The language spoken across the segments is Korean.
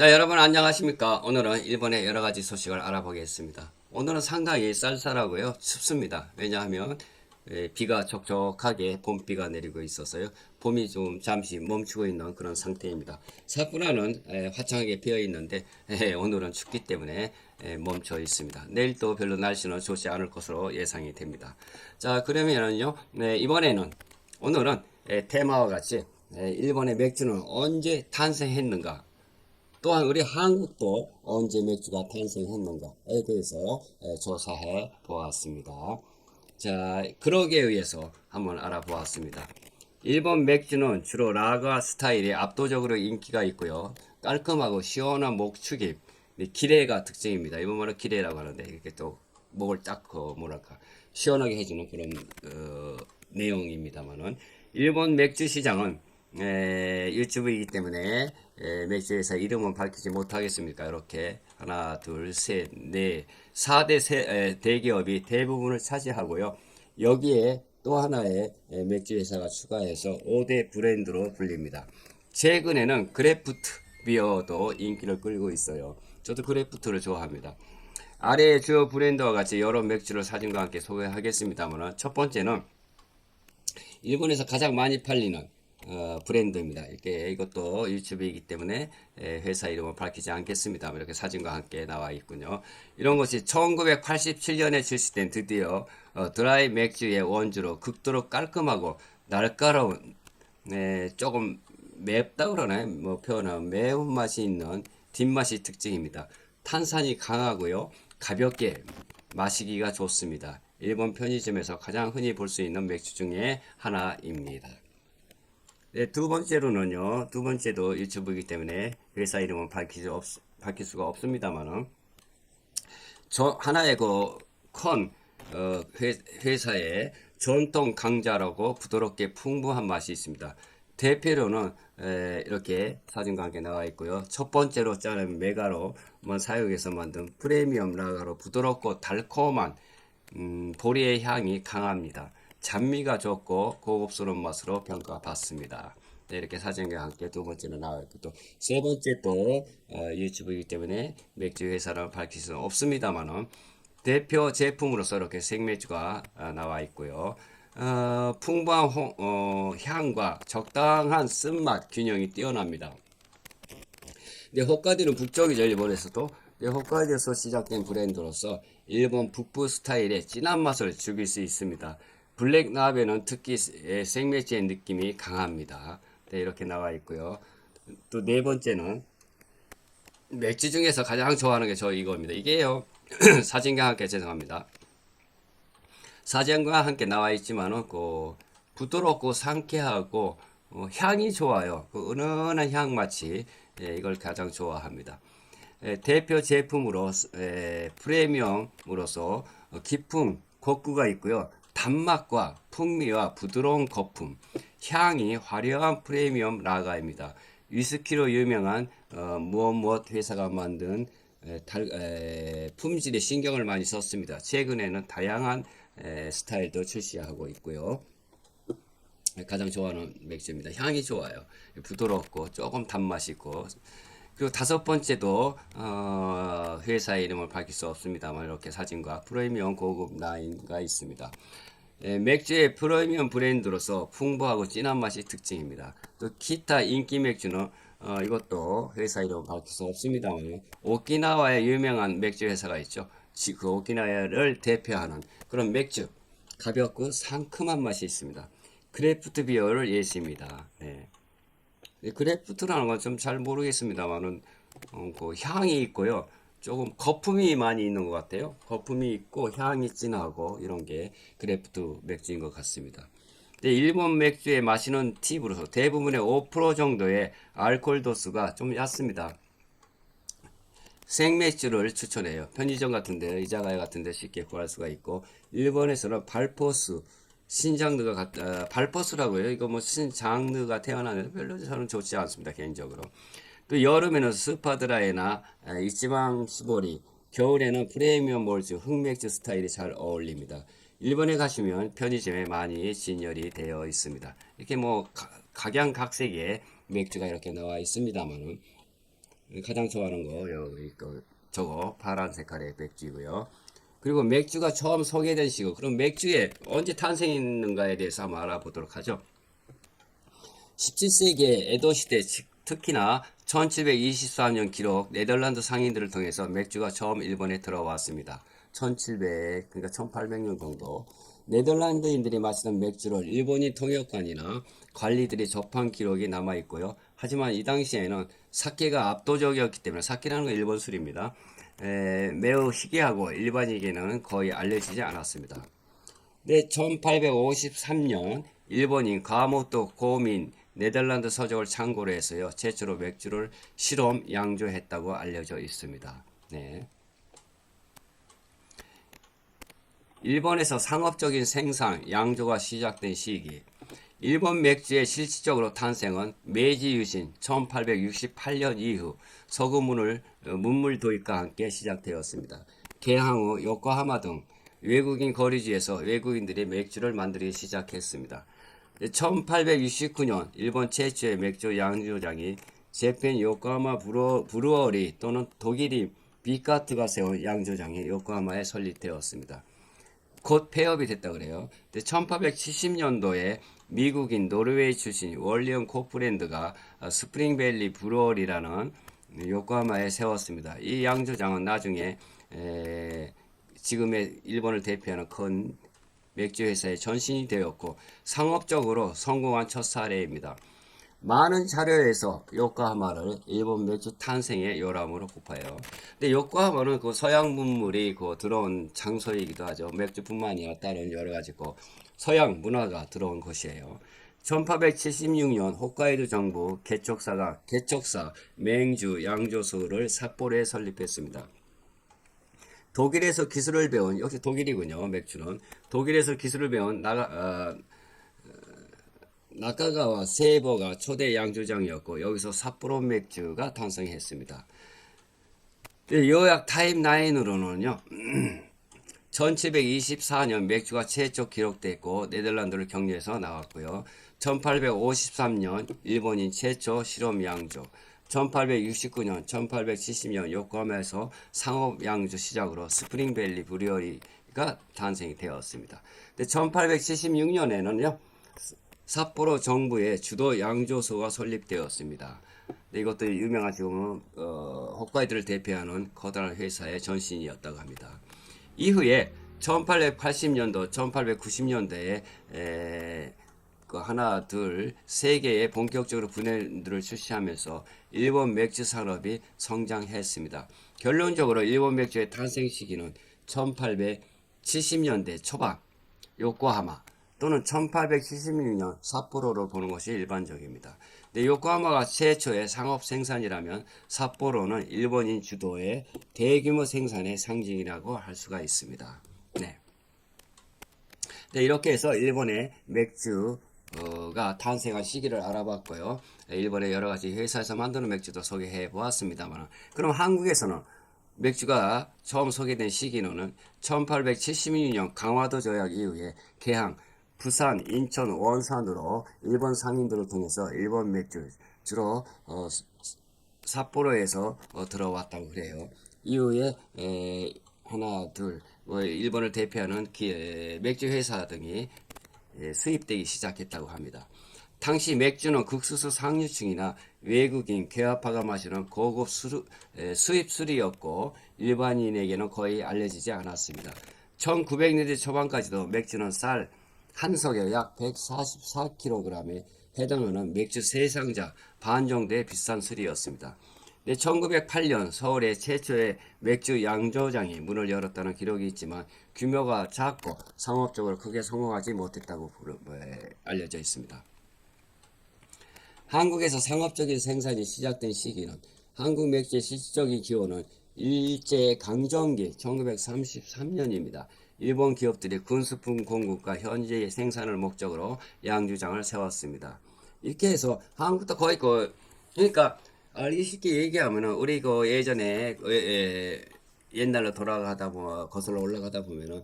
자, 여러분 안녕하십니까? 오늘은 일본의 여러 가지 소식을 알아보겠습니다. 오늘은 상당히 쌀쌀하고요. 춥습니다. 왜냐하면 비가 촉촉하게 봄비가 내리고 있어서요. 봄이 좀 잠시 멈추고 있는 그런 상태입니다. 사쿠라는 화창하게 피어 있는데 오늘은 춥기 때문에 멈춰 있습니다. 내일도 별로 날씨는 좋지 않을 것으로 예상이 됩니다. 자, 그러면은요. 이번에는 오늘은 테마와 같이 일본의 맥주는 언제 탄생했는가? 또한 우리 한국도 언제 맥주가 탄생했는가에 대해서 조사해 보았습니다. 자, 그러기에 의해서 한번 알아보았습니다. 일본 맥주는 주로 라거 스타일이 압도적으로 인기가 있고요. 깔끔하고 시원한 목축임, 기레가 특징입니다. 일본말로 기레라고 하는데 이렇게 또 목을 딱 뭐랄까 시원하게 해주는 그런 내용입니다만은 일본 맥주 시장은 유튜브이기 때문에 맥주 회사 이름은 밝히지 못하겠습니까? 이렇게 하나, 둘, 셋, 넷, 4대 대기업이 대부분을 차지하고요. 여기에 또 하나의 맥주 회사가 추가해서 5대 브랜드로 불립니다. 최근에는 그래프트 비어도 인기를 끌고 있어요. 저도 그래프트를 좋아합니다. 아래의 주요 브랜드와 같이 여러 맥주를 사진과 함께 소개하겠습니다만 첫 번째는 일본에서 가장 많이 팔리는 브랜드입니다. 이렇게 이것도 유튜브이기 때문에 회사 이름을 밝히지 않겠습니다. 이렇게 사진과 함께 나와 있군요. 이런 것이 1987년에 출시된 드디어 드라이 맥주의 원주로 극도로 깔끔하고 날카로운 조금 맵다 그러나요? 뭐 표현하면 매운맛이 있는 뒷맛이 특징입니다. 탄산이 강하고요. 가볍게 마시기가 좋습니다. 일본 편의점에서 가장 흔히 볼 수 있는 맥주 중에 하나입니다. 네, 두 번째로는요. 두 번째도 유튜브이기 때문에 회사 이름은 밝힐 수가 없습니다만은 저 하나의 큰 회사의 전통 강자라고 부드럽게 풍부한 맛이 있습니다. 대표로는 이렇게 사진과 함께 나와 있고요. 첫 번째로 짜는 메가로만 사육해서 만든 프리미엄 라가로 부드럽고 달콤한 보리의 향이 강합니다. 잔미가 좋고 고급스러운 맛으로 평가받습니다. 네, 이렇게 사진과 함께 두 번째로 나와 있고 또 세 번째 또 유튜브이기 때문에 맥주 회사를 밝힐 수는 없습니다만은 대표 제품으로서 이렇게 생맥주가 나와 있고요. 풍부한 향과 적당한 쓴맛 균형이 뛰어납니다. 근데 홋카이도는 북쪽이죠, 일본에서도. 근데 홋카이도에서 시작된 브랜드로서 일본 북부 스타일의 진한 맛을 즐길 수 있습니다. 블랙 라벨은 특히 생맥주의 느낌이 강합니다. 네, 이렇게 나와 있고요. 또 네 번째는 맥주 중에서 가장 좋아하는 게 저 이겁니다. 이게요. 사진과 함께 죄송합니다. 사진과 함께 나와 있지만은 그 부드럽고 상쾌하고 향이 좋아요. 그 은은한 향 맛이 이걸 가장 좋아합니다. 대표 제품으로 프리미엄으로서 깊은 곡구가 있고요. 단맛과 풍미와 부드러운 거품, 향이 화려한 프리미엄 라가입니다. 위스키로 유명한 무엇 회사가 만든 품질에 신경을 많이 썼습니다. 최근에는 다양한 스타일도 출시하고 있고요. 가장 좋아하는 맥주입니다. 향이 좋아요. 부드럽고 조금 단맛이 있고 그리고 다섯 번째도 회사 이름을 밝힐 수 없습니다만 이렇게 사진과 프리미엄 고급 라인가 있습니다. 맥주의 프리미엄 브랜드로서 풍부하고 진한 맛이 특징입니다. 또 기타 인기 맥주는 이것도 회사 이름을 밝힐 수 없습니다만 오키나와의 유명한 맥주 회사가 있죠. 그 오키나와를 대표하는 그런 맥주 가볍고 상큼한 맛이 있습니다. 크래프트 비어를 예시입니다. 네. 그래프트라는 건 좀 잘 모르겠습니다만은 그 향이 있고요. 조금 거품이 많이 있는 것 같아요. 거품이 있고 향이 진하고 이런 게 그래프트 맥주인 것 같습니다. 근데 일본 맥주의 마시는 팁으로서 대부분의 5% 정도의 알코올 도수가 좀 얕습니다. 생맥주를 추천해요. 편의점 같은데, 이자가야 같은데 쉽게 구할 수가 있고, 일본에서는 발포스, 발포스라고 해요. 이거 뭐 신장르가 태어나는데 별로 저는 좋지 않습니다. 개인적으로. 또 여름에는 스파드라이나 이치방 스보리, 겨울에는 프리미엄 몰츠, 흑맥주 스타일이 잘 어울립니다. 일본에 가시면 편의점에 많이 진열이 되어 있습니다. 이렇게 뭐 각양각색의 맥주가 이렇게 나와 있습니다만은 가장 좋아하는 거 여기 저거 파란 색깔의 맥주이고요. 그리고 맥주가 처음 소개된 시기, 그럼 맥주에 언제 탄생했는가에 대해서 한번 알아보도록 하죠. 17세기의 에도 시대, 특히나 1723년 기록 네덜란드 상인들을 통해서 맥주가 처음 일본에 들어왔습니다. 1700, 그러니까 1800년 정도. 네덜란드인들이 마시던 맥주를 일본인 통역관이나 관리들이 접한 기록이 남아 있고요. 하지만 이 당시에는 사케가 압도적이었기 때문에, 사케라는 건 일본 술입니다. 매우 희귀하고 일반인에게는 거의 알려지지 않았습니다. 네, 1853년 일본인 가모토 고민 네덜란드 서적을 참고로 해서요, 최초로 맥주를 실험 양조했다고 알려져 있습니다. 네. 일본에서 상업적인 생산, 양조가 시작된 시기. 일본 맥주의 실질적으로 탄생은 메이지 유신 1868년 이후 서구문을 문물 도입과 함께 시작되었습니다. 개항우, 요코하마 등 외국인 거리지에서 외국인들이 맥주를 만들기 시작했습니다. 1869년 일본 최초의 맥주 양조장이 재팬 요코하마 브루어리 또는 독일인 비카트가 세운 양조장이 요코하마에 설립되었습니다. 곧 폐업이 됐다 그래요. 1870년도에 미국인 노르웨이 출신 월리엄 코프랜드가 스프링밸리 브루어리라는 요코하마에 세웠습니다. 이 양조장은 나중에 지금의 일본을 대표하는 큰 맥주 회사의 전신이 되었고 상업적으로 성공한 첫 사례입니다. 많은 자료에서 요코하마를 일본 맥주 탄생의 요람으로 꼽아요. 근데 요코하마는 그 서양 문물이 그 들어온 장소이기도 하죠. 맥주뿐만 아니라 다른 여러 가지 그 서양 문화가 들어온 곳이에요. 1876년 홋카이도 정부 개척사가 개척사 맹주 양조소를 삿포로에 설립했습니다. 독일에서 기술을 배운, 역시 독일이군요, 맥주는. 독일에서 기술을 배운 나카가와 세이버가 초대 양조장이었고 여기서 삿포로 맥주가 탄생했습니다. 요약 타임라인으로는요. 1724년 맥주가 최초 기록됐고 네덜란드를 격리해서 나왔고요. 1853년 일본인 최초 실험 양조, 1869년, 1870년 요코하마에서 상업 양조 시작으로 스프링밸리 브리어리가 탄생이 되었습니다. 1876년에는요. 삿포로 정부의 주도 양조소가 설립되었습니다. 이것도 유명한 지금은 홋카이도를 대표하는 커다란 회사의 전신이었다고 합니다. 이후에 1880년도, 1890년대에 그 하나, 둘, 세 개의 본격적으로 브랜드를 출시하면서 일본 맥주 산업이 성장했습니다. 결론적으로 일본 맥주의 탄생 시기는 1870년대 초반 요코하마 또는 1876년 삿포로를 보는 것이 일반적입니다. 근데 요코하마가 최초의 상업 생산이라면 삿포로는 일본인 주도의 대규모 생산의 상징이라고 할 수가 있습니다. 네. 네, 이렇게 해서 일본의 맥주가 탄생한 시기를 알아봤고요. 일본의 여러 가지 회사에서 만드는 맥주도 소개해 보았습니다만, 그럼 한국에서는 맥주가 처음 소개된 시기는 1876년 강화도 조약 이후에 개항, 부산, 인천, 원산으로 일본 상인들을 통해서 일본 맥주, 주로 삿포로에서 들어왔다고 그래요. 이후에 하나, 둘, 일본을 대표하는 맥주 회사 등이 수입되기 시작했다고 합니다. 당시 맥주는 극소수 상류층이나 외국인 괴화파가 마시는 고급 수입 술이었고 일반인에게는 거의 알려지지 않았습니다. 1900년대 초반까지도 맥주는 쌀 한 석에 약 144kg에 해당하는 맥주 3상자 반 정도의 비싼 술이었습니다. 1908년 서울의 최초의 맥주 양조장이 문을 열었다는 기록이 있지만 규모가 작고 상업적으로 크게 성공하지 못했다고 알려져 있습니다. 한국에서 상업적인 생산이 시작된 시기는 한국 맥주의 실질적인 기원은 일제강점기 1933년입니다. 일본 기업들이 군수품 공급과 현지의 생산을 목적으로 양조장을 세웠습니다. 이렇게 해서 한국도 거의 그러니까 알기 쉽게 얘기하면은 우리 예전에 옛날로 돌아가다 보면 거슬러 올라가다 보면은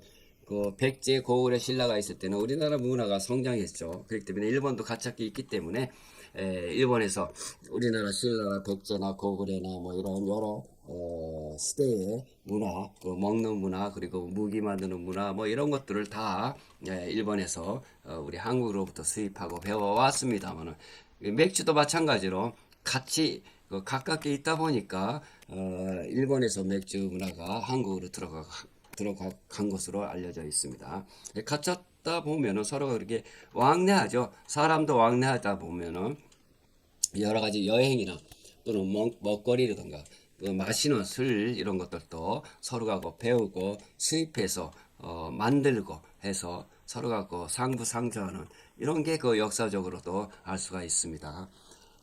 백제 고구려 신라가 있을 때는 우리나라 문화가 성장했죠. 그렇기 때문에 일본도 가깝게 있기 때문에 일본에서 우리나라 신라나 백제나 고구려나 뭐 이런 여러 시대의 문화, 그 먹는 문화, 그리고 무기 만드는 문화, 뭐 이런 것들을 다 일본에서 우리 한국으로부터 수입하고 배워왔습니다만은 맥주도 마찬가지로 같이 가깝게 있다 보니까 일본에서 맥주 문화가 한국으로 들어간 것으로 알려져 있습니다. 갇혔다 보면은 서로가 그렇게 왕래하죠. 사람도 왕래하다 보면은 여러 가지 여행이나 또는 먹거리라든가 또 마시는 술 이런 것들도 서로가 배우고 수입해서 만들고 해서 서로가 상부상조하는 이런 게 역사적으로도 알 수가 있습니다.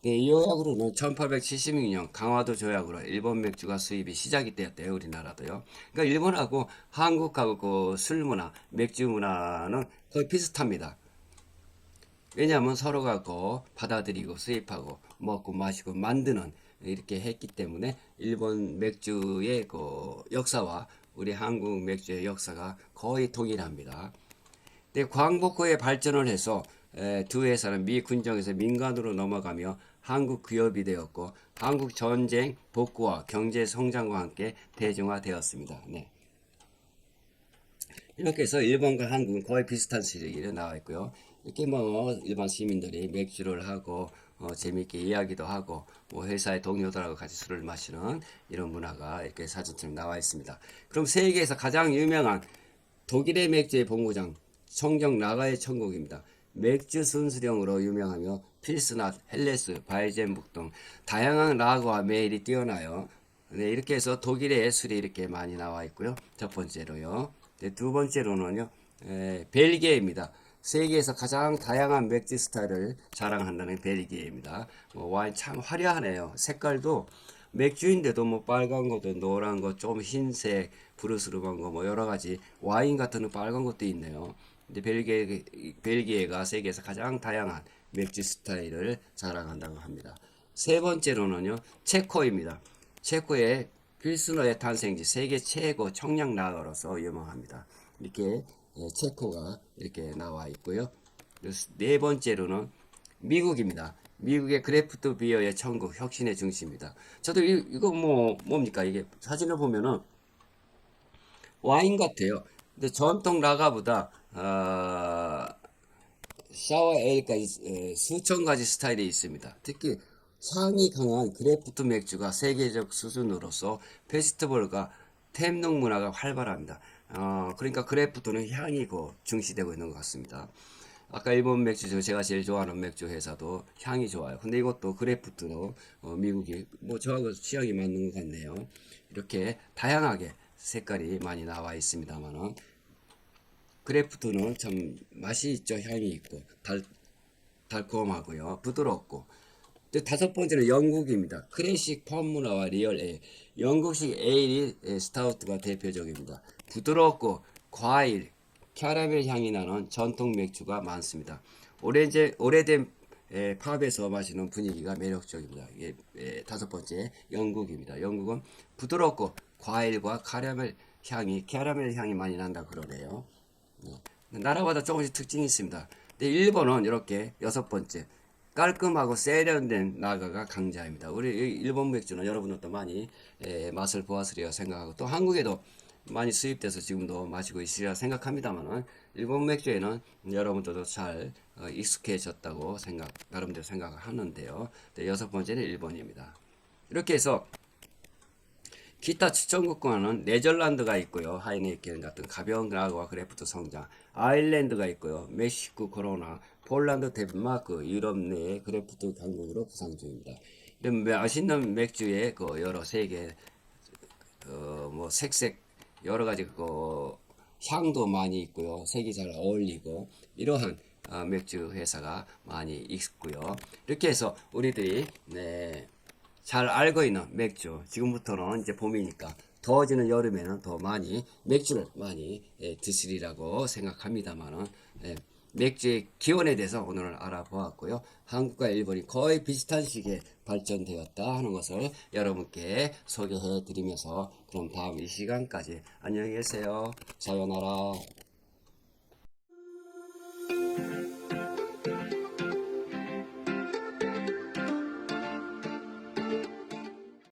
네, 이 요약으로는 1876년 강화도 조약으로 일본 맥주가 수입이 시작이 되었대요. 우리나라도요. 그러니까 일본하고 한국하고 술 문화, 맥주 문화는 거의 비슷합니다. 왜냐하면 서로가 받아들이고 수입하고 먹고 마시고 만드는 이렇게 했기 때문에 일본 맥주의 역사와 우리 한국 맥주의 역사가 거의 동일합니다. 근데 광복 후에 발전을 해서 두 회사는 미 군정에서 민간으로 넘어가며 한국 기업이 되었고 한국 전쟁 복구와 경제 성장과 함께 대중화되었습니다. 네. 이렇게 해서 일본과 한국은 거의 비슷한 시기에 나와 있고요. 이렇게 일반 시민들이 맥주를 하고 재미있게 이야기도 하고 뭐 회사의 동료들하고 같이 술을 마시는 이런 문화가 이렇게 사진처럼 나와 있습니다. 그럼 세계에서 가장 유명한 독일의 맥주의 본고장 청정 라가의 천국입니다. 맥주 순수령으로 유명하며 필스나 헬레스, 바이젠북 등 다양한 라거와 메일이 뛰어나요. 네, 이렇게 해서 독일의 술이 이렇게 많이 나와 있고요. 첫 번째로요. 네, 두 번째로는요. 벨기에입니다. 세계에서 가장 다양한 맥주 스타일을 자랑한다는 벨기에입니다. 와인 참 화려하네요. 색깔도 맥주인데도 빨간 것도 노란 것, 좀 흰색, 부르스름한 거, 여러 가지 와인 같은 빨간 것도 있네요. 근데 벨기에가 세계에서 가장 다양한 맥주 스타일을 자랑한다고 합니다. 세 번째로는요, 체코입니다. 체코의 필스너의 탄생지, 세계 최고 청량 라거로서 유명합니다. 이렇게 체코가 이렇게 나와 있고요. 네 번째로는 미국입니다. 미국의 크래프트 비어의 천국, 혁신의 중심입니다. 저도 이거 뭡니까? 이게 사진을 보면은 와인 같아요. 근데 전통 라가보다 샤워 에일까지 수천 가지 스타일이 있습니다. 특히 향이 강한 그래프트 맥주가 세계적 수준으로서 페스티벌과 템농 문화가 활발합니다. 그러니까 그래프트는 향이 중시되고 있는 것 같습니다. 아까 일본 맥주 중 제가 제일 좋아하는 맥주 회사도 향이 좋아요. 근데 이것도 그래프트로 미국이 저하고 취향이 맞는 것 같네요. 이렇게 다양하게 색깔이 많이 나와 있습니다만은 그래프트는 참 맛이 있죠. 향이 있고 달콤하고요. 부드럽고. 다섯 번째는 영국입니다. 클래식 펌 문화와 리얼 에일. 영국식 에일이 스타우트가 대표적입니다. 부드럽고 과일, 캐러멜 향이 나는 전통 맥주가 많습니다. 오래된 팝에서 마시는 분위기가 매력적입니다. 이게 다섯 번째 영국입니다. 영국은 부드럽고 과일과 캐러멜 향이 많이 난다 그러네요. 나라마다 조금씩 특징이 있습니다. 근데 일본은 이렇게 여섯 번째 깔끔하고 세련된 라가가 강자입니다. 우리 일본 맥주는 여러분들도 많이 맛을 보았으리라 생각하고 또 한국에도 많이 수입돼서 지금도 마시고 있으리라 생각합니다만은 일본 맥주에는 여러분들도 잘 익숙해졌다고 나름대로 생각을 하는데요. 여섯 번째는 일본입니다. 이렇게 해서 기타 추천국가는 네덜란드가 있고요. 하이네켄 같은 가벼운 라거와 크래프트 성장. 아일랜드가 있고요. 멕시코, 코로나, 폴란드, 덴마크, 유럽 내의 크래프트 강국으로 부상 중입니다. 이런 맛있는 맥주의 여러 세계 색색 여러 가지 향도 많이 있고요. 색이 잘 어울리고 이러한 맥주 회사가 많이 있고요. 이렇게 해서 우리들이 잘 알고 있는 맥주, 지금부터는 이제 봄이니까 더워지는 여름에는 더 많이 맥주를 많이 드시리라고 생각합니다만은 맥주의 기원에 대해서 오늘 알아보았고요. 한국과 일본이 거의 비슷한 시기에 발전되었다 하는 것을 여러분께 소개해 드리면서 그럼 다음 이 시간까지 안녕히 계세요. 사요나라.